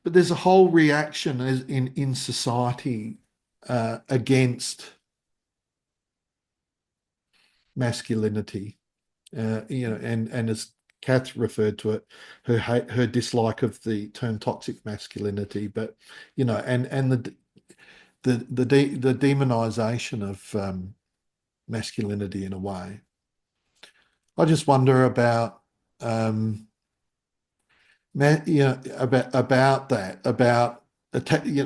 but there's a whole reaction in society against masculinity. And as Kath referred to it, her dislike of the term toxic masculinity, but and the demonization of masculinity in a way. I just wonder about about that, about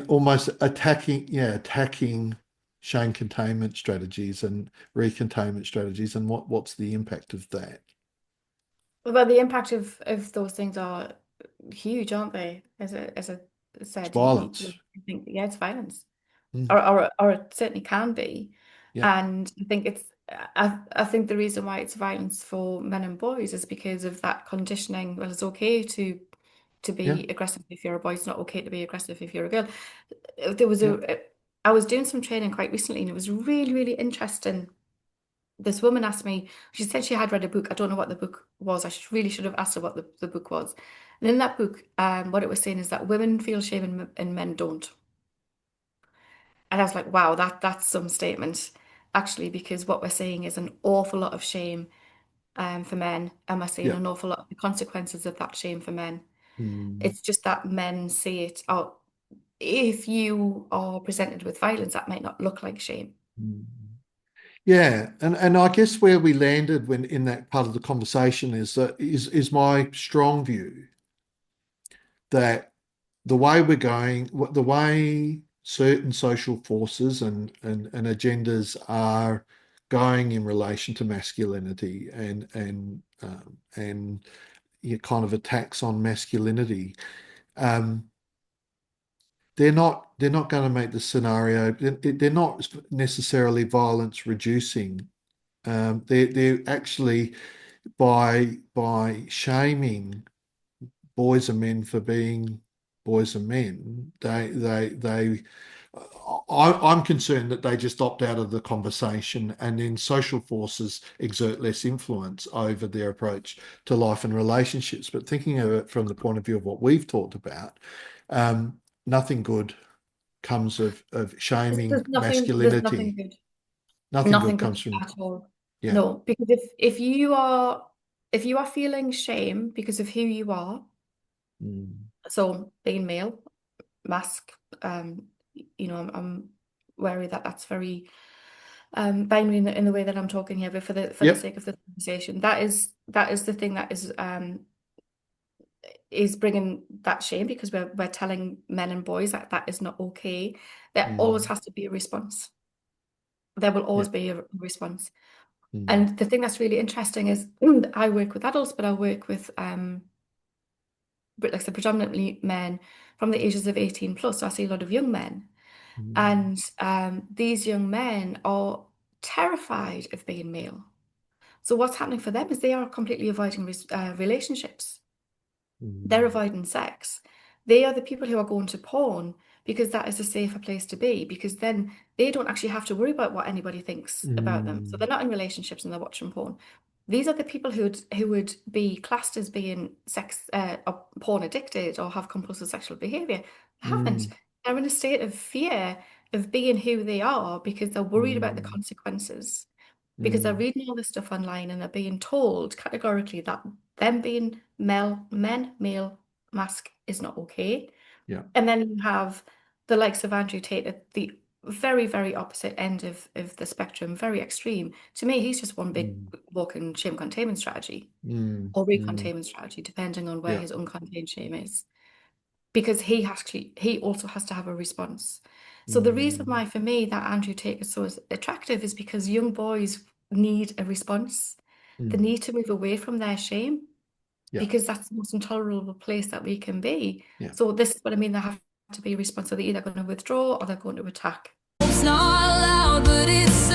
almost attacking shame containment strategies and recontainment strategies, and what's the impact of that? Well, the impact of those things are huge, aren't they? As I It's said, you violence. think, yeah, it's violence, Mm, or it certainly can be. yeah, And I think I think the reason why it's violence for men and boys is because of that conditioning. Well, it's okay to yeah, be aggressive if you're a boy. It's not okay to be aggressive if you're a girl. There was yeah, I was doing some training quite recently, and it was really, really interesting. This woman asked me, she said she had read a book. I don't know what the book was. Really should have asked her what the book was. And in that book, what it was saying is that women feel shame and men don't. And I was like, wow, that's some statement, actually, because what we're seeing is an awful lot of shame for men, and we're seeing yeah. an awful lot of the consequences of that shame for men. Mm, It's just that men see it. Oh, if you are presented with violence, that might not look like shame. mm. Yeah, and I guess where we landed when in that part of the conversation is my strong view that the way we're going, the way certain social forces and agendas are going in relation to masculinity and kind of attacks on masculinity, um, they're not going to make the scenario. They're not necessarily violence reducing. They're actually by shaming boys and men for being boys and men, I'm concerned that they just opt out of the conversation, and then social forces exert less influence over their approach to life and relationships. But thinking of it from the point of view of what we've talked about, nothing good comes of shaming There's nothing masculinity. good. Nothing good Nothing good comes from, at all. yeah. No, because if you are feeling shame because of who you are, Mm, so being male, mask, um, I'm wary that that's very binary in the way that I'm talking here, but for the yep. sake of the conversation, that is the thing that is bringing that shame, because we're telling men and boys that that is not okay. There always Mm, has to be a response. There will yeah. always be a response. Mm, And the thing that's really interesting is I work with adults, but I work with like I said, predominantly men from the ages of 18 plus. So I see a lot of young men. mm, And these young men are terrified of being male. So what's happening for them is they are completely avoiding relationships. They're mm, avoiding sex. They are the people who are going to porn because that is a safer place to be, because then they don't actually have to worry about what anybody thinks about them. So mm, they're not in relationships and they're watching porn. These are the people who would be classed as being sex or porn addicted or have compulsive sexual behavior. They haven't. mm, They're in a state of fear of being who they are because they're worried about the mm, consequences, because they're mm. reading all this stuff online and they're being told categorically that them being male, mask is not okay. Yeah. And then you have the likes of Andrew Tate at the very, very opposite end of the spectrum, very extreme. To me, he's just one big Mm, walking shame containment strategy or mm. recontainment strategy, depending on where Yeah. his uncontained shame is. Because he also has to have a response. So the reason Mm, why for me that Andrew Tate is so attractive is because young boys need a response. They mm. need to move away from their shame, Yeah. because that's the most intolerable place that we can be. Yeah. So this is what I mean. They have to be responsible. They're either going to withdraw or they're going to attack. It's not loud, but it's